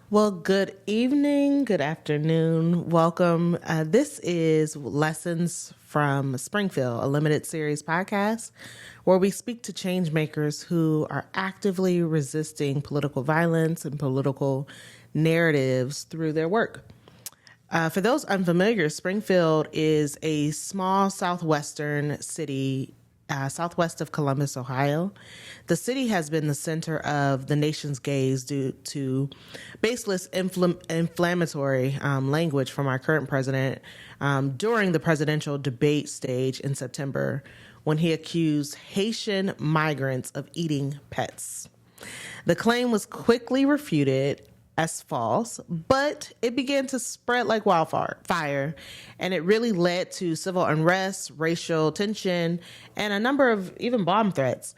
Well, good evening, good afternoon, welcome. This is Lessons from Springfield, a limited series podcast where we speak to change makers who are actively resisting political violence and political narratives through their work. For those unfamiliar, Springfield is a small southwestern city southwest of Columbus, Ohio. The city has been the center of the nation's gaze due to baseless inflammatory language from our current president during the presidential debate stage in September when he accused Haitian migrants of eating pets. The claim was quickly refuted as false, but it began to spread like wildfire, and it really led to civil unrest, racial tension, and a number of even bomb threats.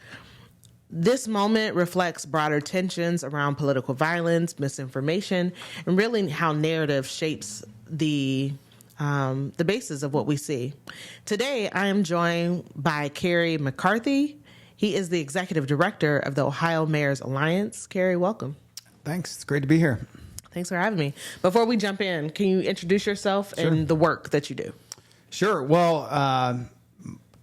This moment reflects broader tensions around political violence, misinformation, and really how narrative shapes the basis of what we see. Today, I am joined by Kerry McCarthy. He is the executive director of the Ohio Mayor's Alliance. Kerry, welcome. Thanks. It's great to be here. Thanks for having me. Before we jump in, can you introduce yourself and the work that you do? Sure. Well,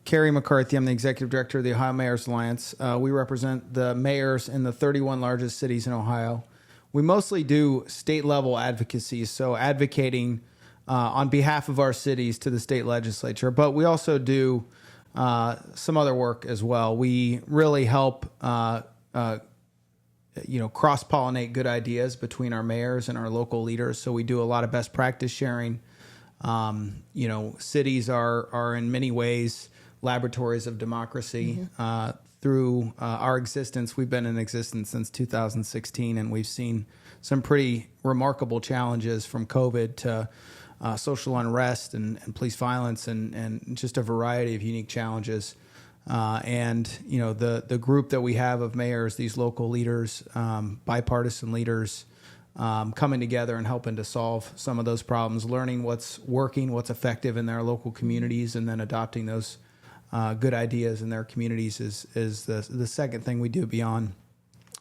Kerry McCarthy, I'm the executive director of the Ohio Mayor's Alliance. We represent the mayors in the 31 largest cities in Ohio. We mostly do state-level advocacy, so advocating on behalf of our cities to the state legislature. But we also do some other work as well. We really help cross-pollinate good ideas between our mayors and our local leaders. So we do a lot of best practice sharing. Cities are in many ways laboratories of democracy. Through our existence, we've been in existence since 2016, and we've seen some pretty remarkable challenges from COVID to social unrest and police violence and just a variety of unique challenges. The group that we have of mayors, these local leaders, bipartisan leaders, coming together and helping to solve some of those problems, learning what's working, what's effective in their local communities, and then adopting those good ideas in their communities is the second thing we do beyond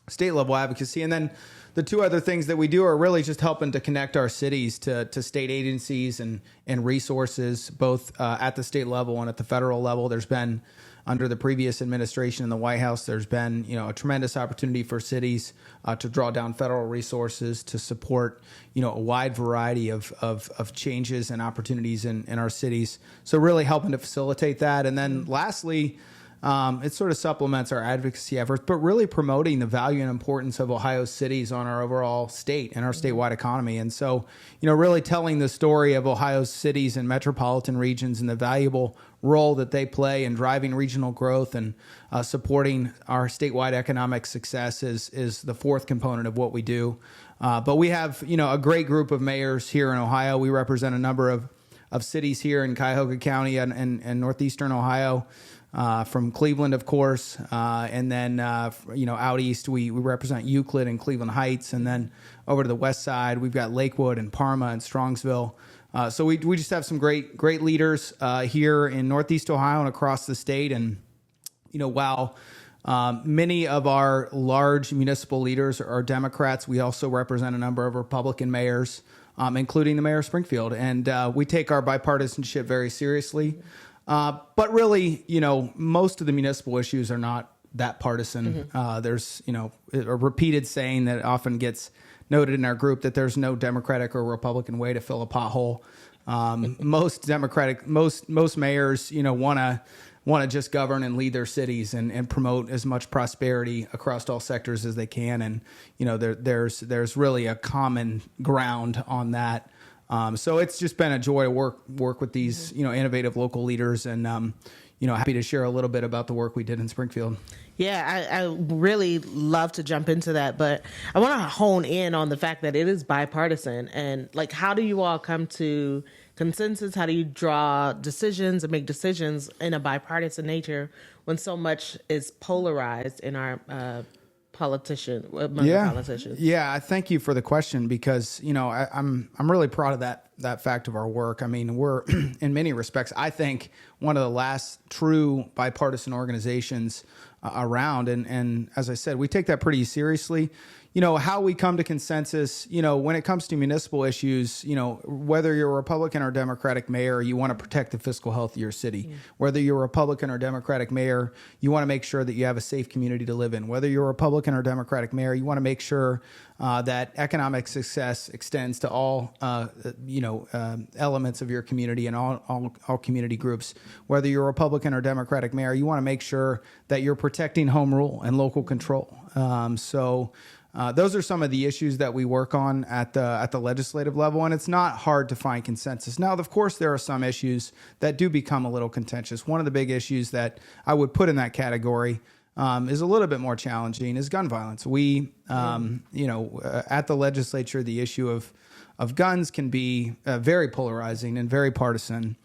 state level advocacy. And then the two other things that we do are really just helping to connect our cities to state agencies and resources, both at the state level and at the federal level. There's been, under the previous administration in the White House, there's been a tremendous opportunity for cities to draw down federal resources to support a wide variety of changes and opportunities in our cities. So really helping to facilitate that. And then lastly, it sort of supplements our advocacy efforts, but really promoting the value and importance of Ohio's cities on our overall state and our statewide economy. And so, really telling the story of Ohio's cities and metropolitan regions and the valuable role that they play in driving regional growth and supporting our statewide economic success is the fourth component of what we do. But we have, a great group of mayors here in Ohio. We represent a number of cities here in Cuyahoga County and northeastern Ohio. From Cleveland, of course, and then, out east, we represent Euclid and Cleveland Heights, and then over to the west side, we've got Lakewood and Parma and Strongsville. So we just have some great leaders here in northeast Ohio and across the state. And, while many of our large municipal leaders are Democrats, we also represent a number of Republican mayors, including the mayor of Springfield. And we take our bipartisanship very seriously. But really, most of the municipal issues are not that partisan. There's, a repeated saying that often gets noted in our group that there's no Democratic or Republican way to fill a pothole. Most mayors, want to just govern and lead their cities and promote as much prosperity across all sectors as they can. And, there's really a common ground on that. So it's just been a joy to work with these, innovative local leaders, and, happy to share a little bit about the work we did in Springfield. Yeah, I really love to jump into that, but I want to hone in on the fact that it is bipartisan. And how do you all come to consensus? How do you draw decisions and make decisions in a bipartisan nature when so much is polarized in our politicians? Yeah, thank you for the question, because I'm really proud of that fact of our work. I mean, we're in many respects, I think, one of the last true bipartisan organizations around, and as I said, we take that pretty seriously. how we come to consensus, when it comes to municipal issues, whether you're a Republican or Democratic mayor, you want to protect the fiscal health of your city. Whether you're a Republican or Democratic mayor, you want to make sure that you have a safe community to live in. Whether you're a Republican or Democratic mayor, you want to make sure that economic success extends to all, elements of your community and all community groups. Whether you're a Republican or Democratic mayor, you want to make sure that you're protecting home rule and local control. Those are some of the issues that we work on at the legislative level, and it's not hard to find consensus. Now, of course, there are some issues that do become a little contentious. One of the big issues that I would put in that category is a little bit more challenging is gun violence. We, at the legislature, the issue of guns can be very polarizing and very partisan.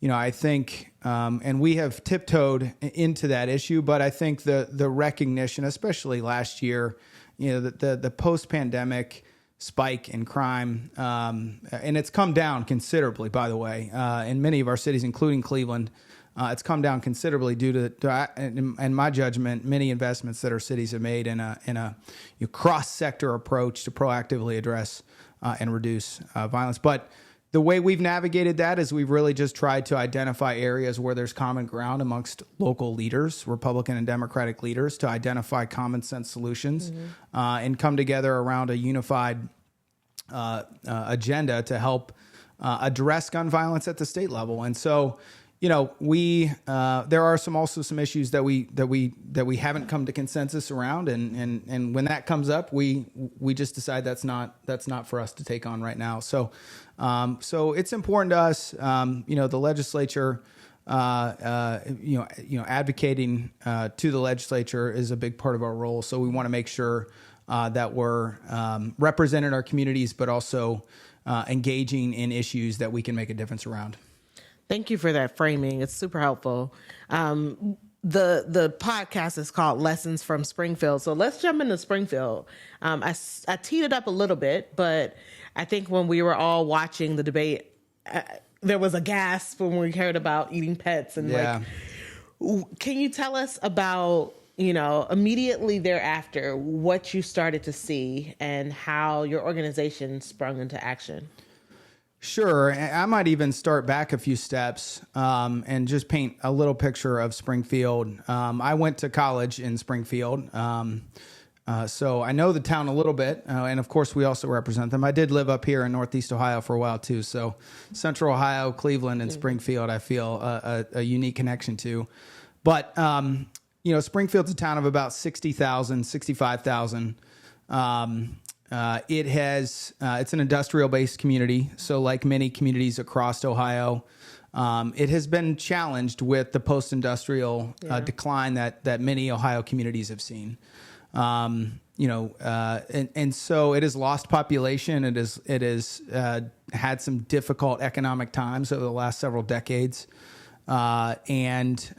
I think, and we have tiptoed into that issue, but I think the recognition, especially last year, the post-pandemic spike in crime, and it's come down considerably, by the way, in many of our cities, including Cleveland. It's come down considerably due to, in my judgment, many investments that our cities have made in a cross-sector approach to proactively address and reduce violence. But the way we've navigated that is we've really just tried to identify areas where there's common ground amongst local leaders, Republican and Democratic leaders, to identify common sense solutions and come together around a unified agenda to help address gun violence at the state level. And so, there are also some issues that we haven't come to consensus around, and when that comes up, we just decide that's not for us to take on right now. So it's important to us, the legislature, advocating to the legislature is a big part of our role. So we want to make sure that we're representing our communities, but also engaging in issues that we can make a difference around. Thank you for that framing. It's super helpful. The podcast is called Lessons from Springfield. So let's jump into Springfield. I teed it up a little bit, but I think when we were all watching the debate, there was a gasp when we heard about eating pets. And can you tell us about, immediately thereafter, what you started to see and how your organization sprung into action? Sure. I might even start back a few steps and just paint a little picture of Springfield. I went to college in Springfield, so I know the town a little bit, and of course we also represent them. I did live up here in Northeast Ohio for a while too, so Central Ohio, Cleveland, and Springfield I feel a unique connection to. But, Springfield's a town of about 60,000, 65,000. It's an industrial-based community. So like many communities across Ohio, it has been challenged with the post-industrial decline that many Ohio communities have seen. And so it has lost population. It has had some difficult economic times over the last several decades. It's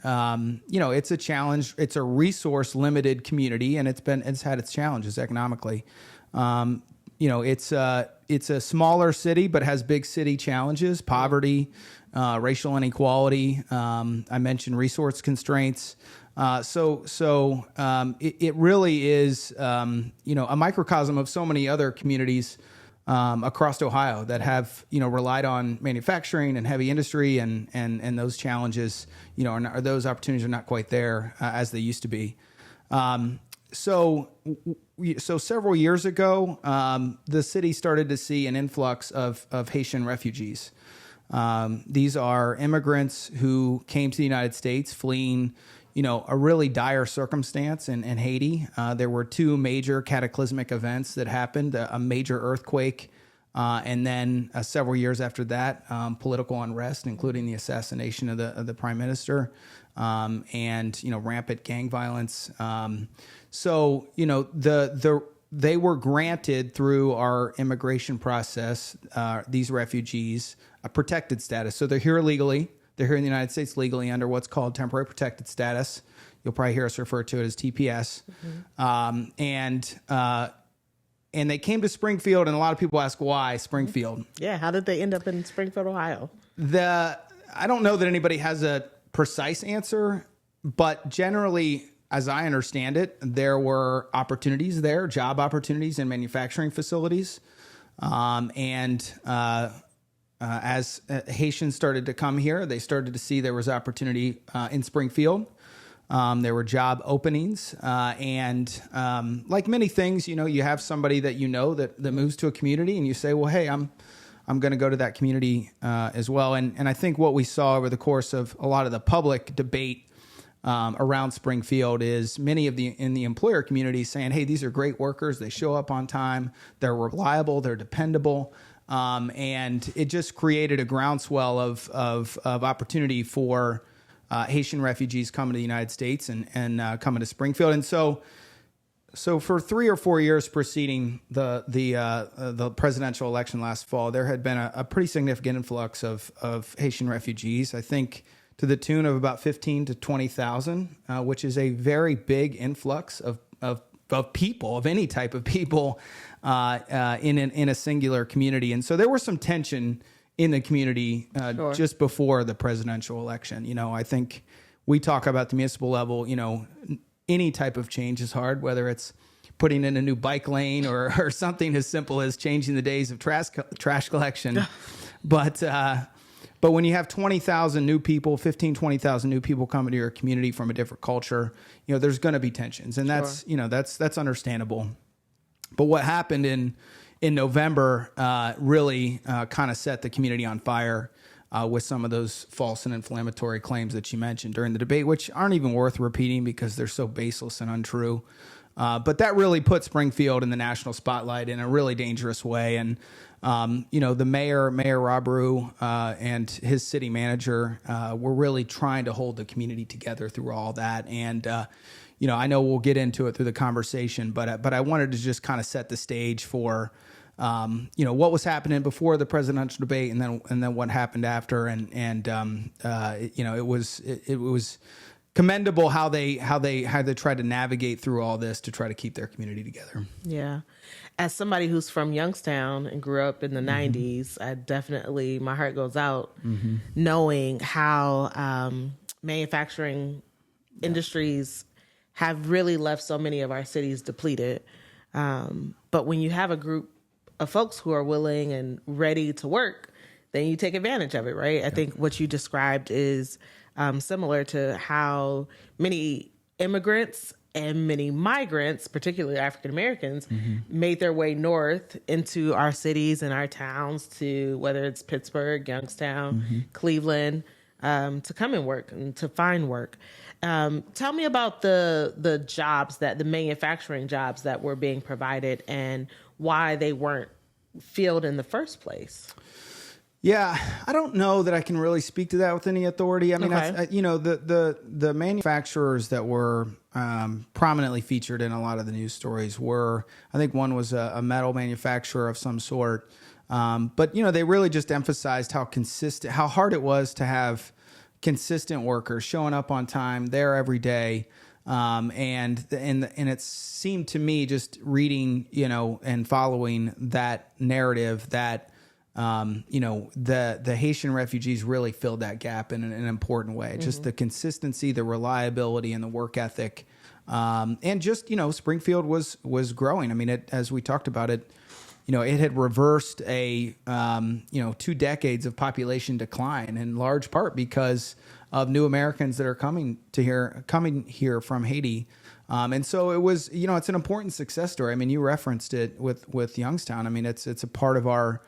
a challenge. It's a resource-limited community, and it's had its challenges economically. It's a smaller city, but has big city challenges, poverty, racial inequality. I mentioned resource constraints. It really is, a microcosm of so many other communities, across Ohio that have, relied on manufacturing and heavy industry and those challenges, or those opportunities are not quite there as they used to be. So several years ago, the city started to see an influx of Haitian refugees. These are immigrants who came to the United States fleeing, a really dire circumstance in Haiti. There were two major cataclysmic events that happened, a major earthquake, and then several years after that, political unrest, including the assassination of the prime minister, and rampant gang violence. They were granted through our immigration process, these refugees, a protected status. So they're here legally. They're here in the United States legally under what's called temporary protected status. You'll probably hear us refer to it as TPS. And they came to Springfield, and a lot of people ask why Springfield. Yeah, how did they end up in Springfield, Ohio? I don't know that anybody has a precise answer, but generally as I understand it, there were opportunities there, job opportunities in manufacturing facilities. As Haitians started to come here, they started to see there was opportunity in Springfield. There were job openings, and like many things, you have somebody that moves to a community, and you say, well, hey, I'm going to go to that community as well. And I think what we saw over the course of a lot of the public debate around Springfield is many in the employer community saying, hey, these are great workers. They show up on time. They're reliable. They're dependable. And it just created a groundswell of opportunity for Haitian refugees coming to the United States and coming to Springfield. And so for 3 or 4 years preceding the presidential election last fall, there had been a pretty significant influx of Haitian refugees. I think to the tune of about 15 to 20,000, which is a very big influx of people, of any type of people, in a singular community. And so there was some tension in the community Sure. just before the presidential election. I think we talk about the municipal level, any type of change is hard, whether it's putting in a new bike lane or something as simple as changing the days of trash collection. But when you have 20,000 new people, 20,000 new people coming to your community from a different culture, there's going to be tensions, and that's, Sure. That's understandable. But what happened in November really kind of set the community on fire with some of those false and inflammatory claims that you mentioned during the debate, which aren't even worth repeating because they're so baseless and untrue. But that really put Springfield in the national spotlight in a really dangerous way. And, the Mayor Robrew, and his city manager were really trying to hold the community together through all that. And, I know we'll get into it through the conversation, but I wanted to just kind of set the stage for, what was happening before the presidential debate and then what happened after. It was commendable how they tried to navigate through all this to try to keep their community together. Yeah. As somebody who's from Youngstown and grew up in the 90s, I definitely, my heart goes out knowing how manufacturing industries have really left so many of our cities depleted. But when you have a group of folks who are willing and ready to work, then you take advantage of it, right? I think what you described is similar to how many immigrants and many migrants, particularly African Americans, made their way north into our cities and our towns to whether it's Pittsburgh, Youngstown, Cleveland, to come and work and to find work. Tell me about the jobs the manufacturing jobs that were being provided and why they weren't filled in the first place. Yeah, I don't know that I can really speak to that with any authority. I mean, Okay. the manufacturers that were prominently featured in a lot of the news stories were, I think one was a metal manufacturer of some sort. But they really just emphasized how hard it was to have consistent workers showing up on time there every day. And it seemed to me, just reading, and following that narrative, that the Haitian refugees really filled that gap in an important way. Just the consistency, the reliability, and the work ethic. And just, Springfield was growing. I mean, as we talked about it, it had reversed 2 decades of population decline, in large part because of new Americans that are coming here from Haiti. And so it was, it's an important success story. I mean, you referenced it with Youngstown. I mean, it's a part of our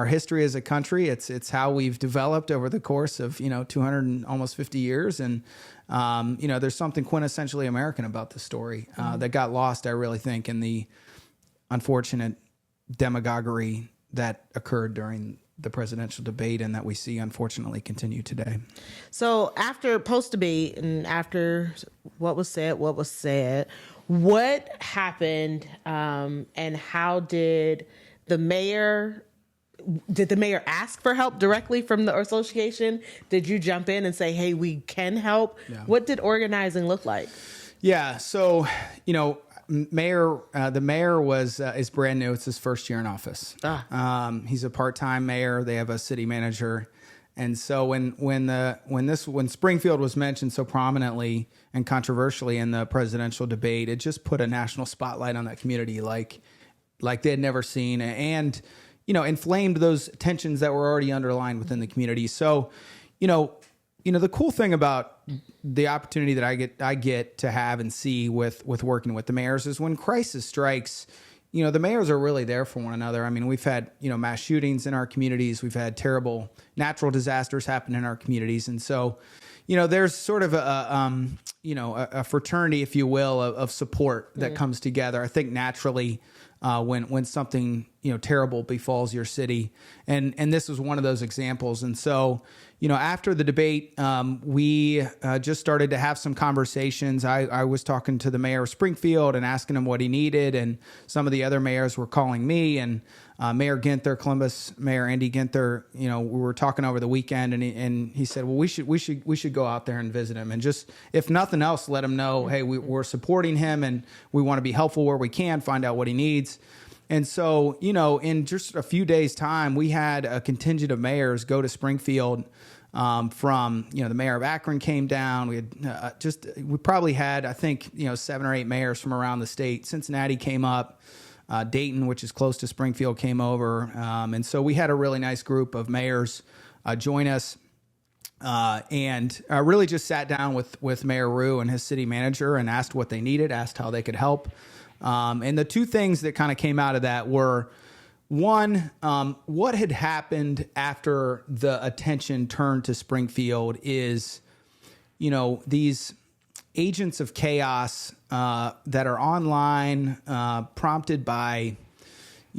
history as a country. It's how we've developed over the course of 200 and almost 50 years, and there's something quintessentially American about this story that got lost, I really think, in the unfortunate demagoguery that occurred during the presidential debate and that we see unfortunately continue today. So after post-debate and after what was said, what happened, and how did the mayor ask for help directly from the association? Did you jump in and say, hey, we can help? Yeah. What did organizing look like? Yeah. So, the mayor is brand new. It's his first year in office. He's a part-time mayor. They have a city manager, And so when Springfield was mentioned so prominently and controversially in the presidential debate, it just put a national spotlight on that community like they had never seen, and inflamed those tensions that were already underlined within the community. So, the cool thing about the opportunity that I get to have and see with working with the mayors is when crisis strikes, the mayors are really there for one another. I mean, we've had, mass shootings in our communities. We've had terrible natural disasters happen in our communities. And so, there's sort of a fraternity, if you will, of support that comes together. I think naturally, when something, terrible befalls your city. And this was one of those examples. And so, after the debate, we just started to have some conversations. I was talking to the mayor of Springfield and asking him what he needed. And some of the other mayors were calling me, and Mayor Ginther, Columbus Mayor Andy Ginther, we were talking over the weekend, and he said, well, we should go out there and visit him, and just, if nothing else, let him know, hey, we're supporting him and we want to be helpful where we can, find out what he needs. And so, in just a few days' time, we had a contingent of mayors go to Springfield. From the mayor of Akron came down. We had we probably had, I think, 7 or 8 mayors from around the state. Cincinnati came up. Dayton, which is close to Springfield, came over. And so we had a really nice group of mayors join us. And really just sat down with Mayor Rue and his city manager and asked what they needed, asked how they could help. And the two things that kind of came out of that were, one, what had happened after the attention turned to Springfield is, these agents of chaos that are online, prompted by,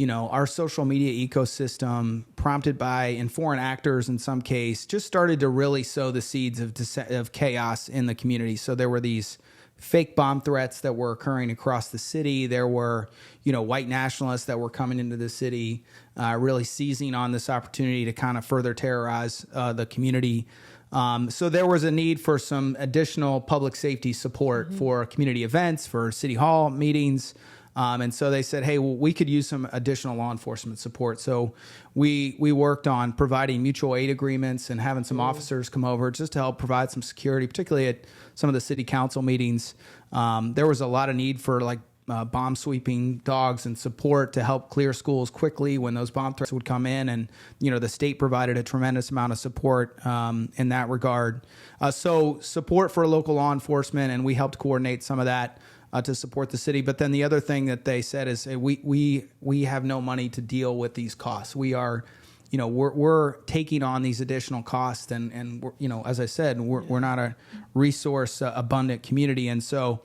our social media ecosystem, prompted by and foreign actors in some case, just started to really sow the seeds of chaos in the community. So there were these fake bomb threats that were occurring across the city. There were, white nationalists that were coming into the city, really seizing on this opportunity to kind of further terrorize the community. So there was a need for some additional public safety support for community events, for city hall meetings. And so they said, hey, well, we could use some additional law enforcement support. So we worked on providing mutual aid agreements and having some officers come over just to help provide some security, particularly at some of the city council meetings. There was a lot of need for bomb sweeping dogs and support to help clear schools quickly when those bomb threats would come in. And, the state provided a tremendous amount of support in that regard. So support for local law enforcement, and we helped coordinate some of that to support the city. But then the other thing that they said is, hey, we have no money to deal with these costs. We are, we're taking on these additional costs, and we're, as I said, we're not a resource abundant community. And so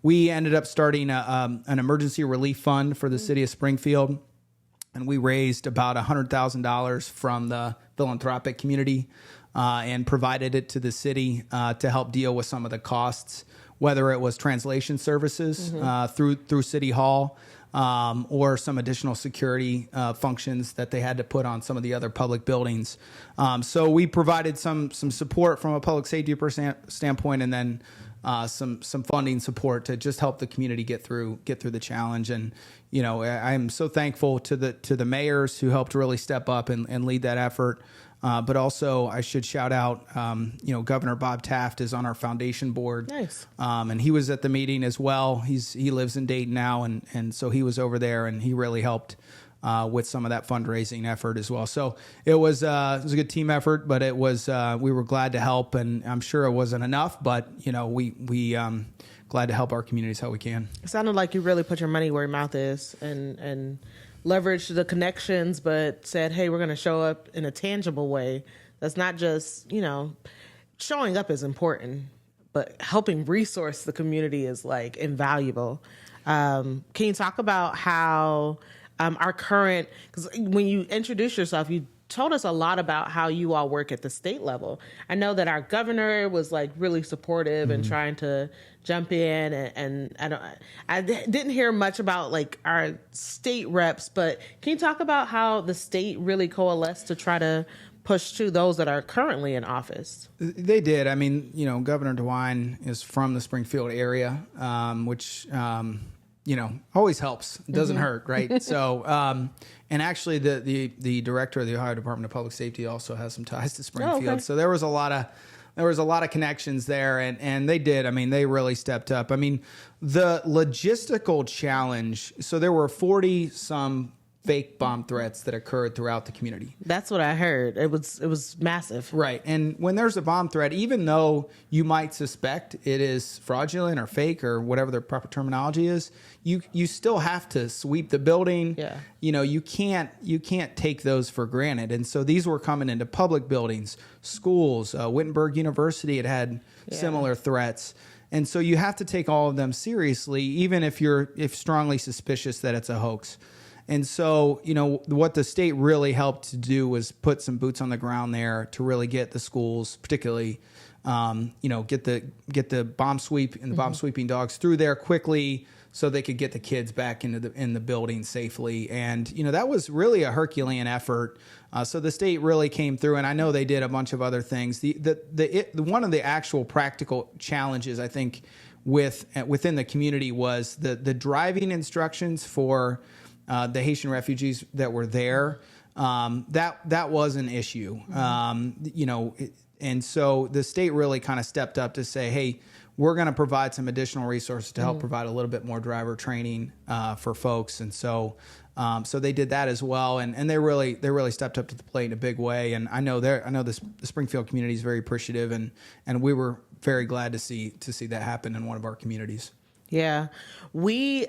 we ended up starting an emergency relief fund for the city of Springfield, and we raised about $100,000 from the philanthropic community and provided it to the city to help deal with some of the costs, whether it was translation services through City Hall, or some additional security functions that they had to put on some of the other public buildings. So we provided some support from a public safety standpoint, and then some funding support to just help the community get through the challenge. And I'm so thankful to the mayors who helped really step up and lead that effort. But also, I should shout out, Governor Bob Taft is on our foundation board. Nice. And he was at the meeting as well. He lives in Dayton now, and so he was over there, and he really helped with some of that fundraising effort as well. So it was a good team effort, but it was we were glad to help, and I'm sure it wasn't enough, but we glad to help our communities how we can. It sounded like you really put your money where your mouth is, and leveraged the connections, but said, hey, we're going to show up in a tangible way. That's not just, showing up is important, but helping resource the community is invaluable. Can you talk about how our current, because when you introduced yourself, you told us a lot about how you all work at the state level. I know that our governor was really supportive and trying to jump in, and I didn't hear much about our state reps, but can you talk about how the state really coalesced to try to push to those that are currently in office? They did. I mean, Governor DeWine is from the Springfield area, which always helps. It doesn't hurt, right? So, and actually the director of the Ohio Department of Public Safety also has some ties to Springfield. Okay. So there was a lot of connections there, and they did. I mean, they really stepped up. I mean, the logistical challenge. So there were 40 some fake bomb threats that occurred throughout the community. That's what I heard. It was massive. Right. And when there's a bomb threat, even though you might suspect it is fraudulent or fake or whatever the proper terminology is, you still have to sweep the building. Yeah. You can't take those for granted. And so these were coming into public buildings, schools. Wittenberg University had similar threats. And so you have to take all of them seriously, even if you're strongly suspicious that it's a hoax. And so, what the state really helped to do was put some boots on the ground there to really get the schools, particularly, get the bomb sweep and the bomb sweeping dogs through there quickly, so they could get the kids back in the building safely. And that was really a Herculean effort. So the state really came through, and I know they did a bunch of other things. One of the actual practical challenges, I think, within the community was the driving instructions for the Haitian refugees that were there. That was an issue. And so the state really kind of stepped up to say, hey, we're going to provide some additional resources to help provide a little bit more driver training for folks. And so they did that as well. And they really stepped up to the plate in a big way. And I know the Springfield community is very appreciative, and we were very glad to see that happen in one of our communities. Yeah. We,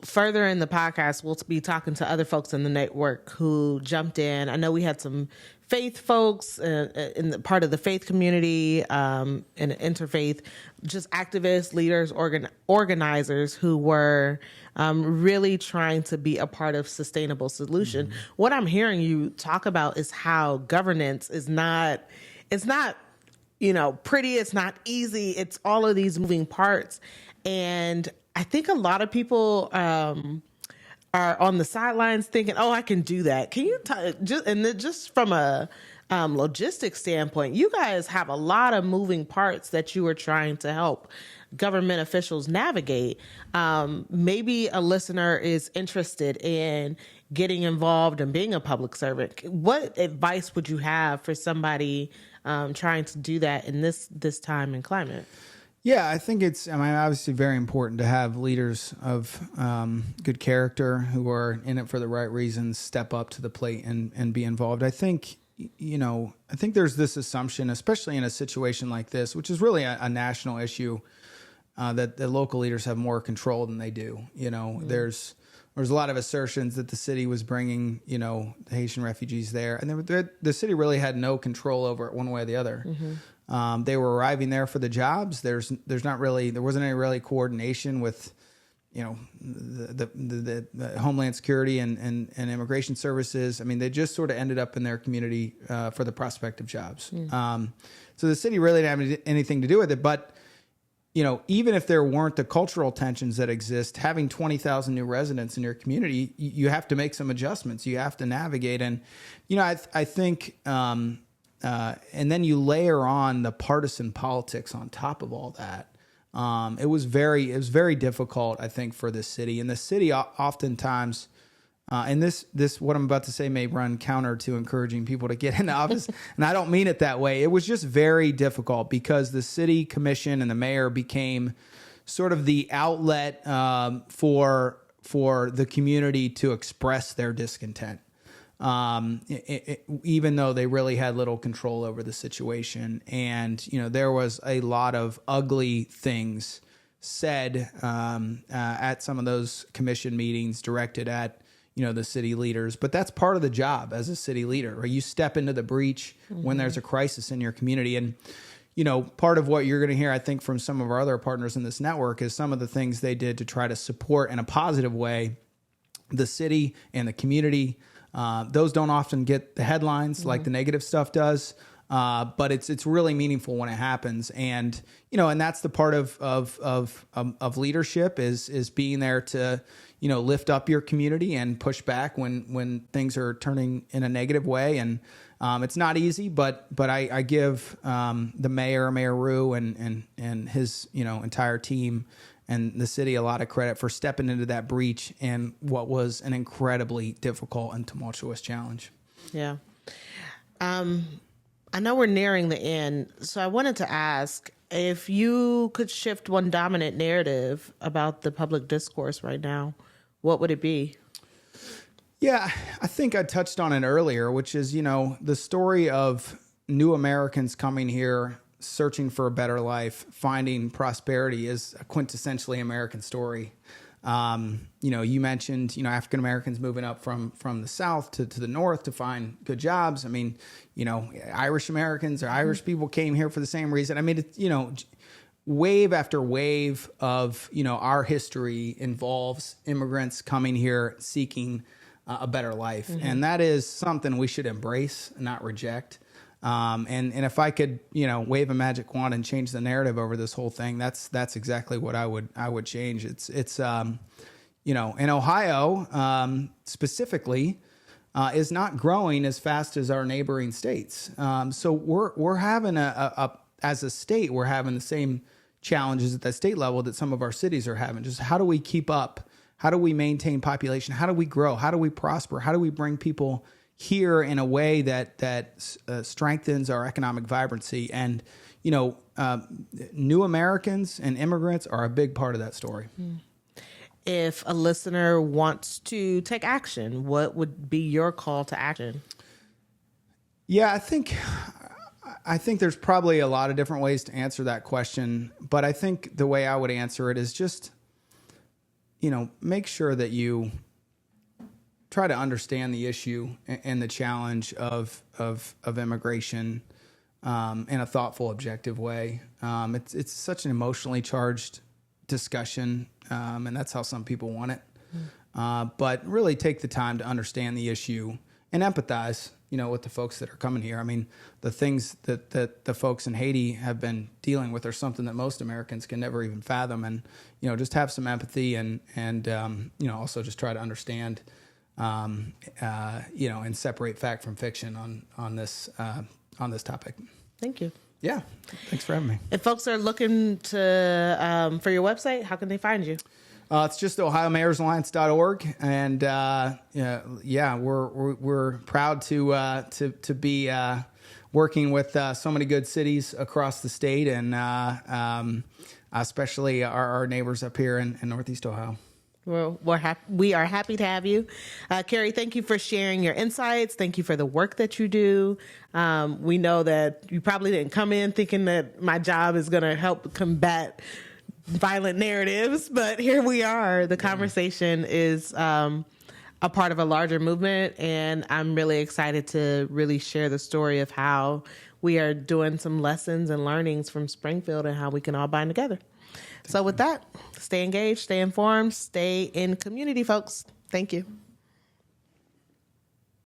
further in the podcast, we'll be talking to other folks in the network who jumped in. I know we had some faith folks in the part of the faith community, and interfaith, just activists, leaders, organizers who were really trying to be a part of sustainable solution. What I'm hearing you talk about is how governance is not, pretty. It's not easy. It's all of these moving parts. And I think a lot of people are on the sidelines thinking, "Oh, I can do that." Can you just from a logistics standpoint, you guys have a lot of moving parts that you are trying to help government officials navigate. Maybe a listener is interested in getting involved and being a public servant. What advice would you have for somebody trying to do that in this time and climate? Yeah, I think it's, obviously very important to have leaders of good character who are in it for the right reasons, step up to the plate and be involved. I think, there's this assumption, especially in a situation like this, which is really a national issue, that the local leaders have more control than they do. There's a lot of assertions that the city was bringing, the Haitian refugees there, and the city really had no control over it one way or the other. They were arriving there for the jobs. There wasn't any really coordination with, the Homeland Security and immigration services. They just sort of ended up in their community for the prospective jobs. So the city really didn't have anything to do with it. But even if there weren't the cultural tensions that exist, having 20,000 new residents in your community, you have to make some adjustments. You have to navigate, and I think. And then you layer on the partisan politics on top of all that. It was very difficult, I think, for the city. And the city oftentimes, and this what I'm about to say may run counter to encouraging people to get in the office, and I don't mean it that way. It was just very difficult because the city commission and the mayor became sort of the outlet for the community to express their discontent. Even though they really had little control over the situation. And, there was a lot of ugly things said at some of those commission meetings directed at, the city leaders. But that's part of the job as a city leader, right? You step into the breach when there's a crisis in your community. And, part of what you're going to hear, I think, from some of our other partners in this network is some of the things they did to try to support in a positive way the city and the community. Those don't often get the headlines like the negative stuff does, but it's really meaningful when it happens. And and that's the part of leadership is being there to lift up your community and push back when things are turning in a negative way. And it's not easy, but I give the Mayor Rue and his entire team and the city a lot of credit for stepping into that breach and what was an incredibly difficult and tumultuous challenge. Yeah. I know we're nearing the end, so I wanted to ask if you could shift one dominant narrative about the public discourse right now, what would it be? Yeah, I think I touched on it earlier, which is, the story of new Americans coming here, searching for a better life, finding prosperity is a quintessentially American story. You mentioned, African Americans moving up from the South to the North to find good jobs. I mean, Irish Americans or Irish people came here for the same reason. I mean, wave after wave of, our history involves immigrants coming here seeking a better life. Mm-hmm. And that is something we should embrace, not reject. And if I could, wave a magic wand and change the narrative over this whole thing, that's exactly what I would change. It's in Ohio, specifically, is not growing as fast as our neighboring states. So we're having as a state, we're having the same challenges at that state level that some of our cities are having. Just how do we keep up? How do we maintain population? How do we grow? How do we prosper? How do we bring people here in a way that strengthens our economic vibrancy? And, new Americans and immigrants are a big part of that story. If a listener wants to take action, what would be your call to action? Yeah, I think there's probably a lot of different ways to answer that question, but I think the way I would answer it is just, make sure that you try to understand the issue and the challenge of immigration in a thoughtful, objective way. It's such an emotionally charged discussion, and that's how some people want it. But really take the time to understand the issue and empathize, with the folks that are coming here. I mean, the things that the folks in Haiti have been dealing with are something that most Americans can never even fathom. And, just have some empathy and also just try to understand, and separate fact from fiction on this topic. Thank you. Yeah. Thanks for having me. If folks are looking to for your website, how can they find you? It's just ohiomayorsalliance.org, and we're proud to be working with so many good cities across the state, and especially our neighbors up here in Northeast Ohio. Well, we are happy to have you. Carrie, thank you for sharing your insights. Thank you for the work that you do. We know that you probably didn't come in thinking that my job is going to help combat violent narratives, but here we are. The conversation is a part of a larger movement, and I'm really excited to really share the story of how we are doing some lessons and learnings from Springfield and how we can all bind together. So with that, stay engaged, stay informed, stay in community, folks. Thank you.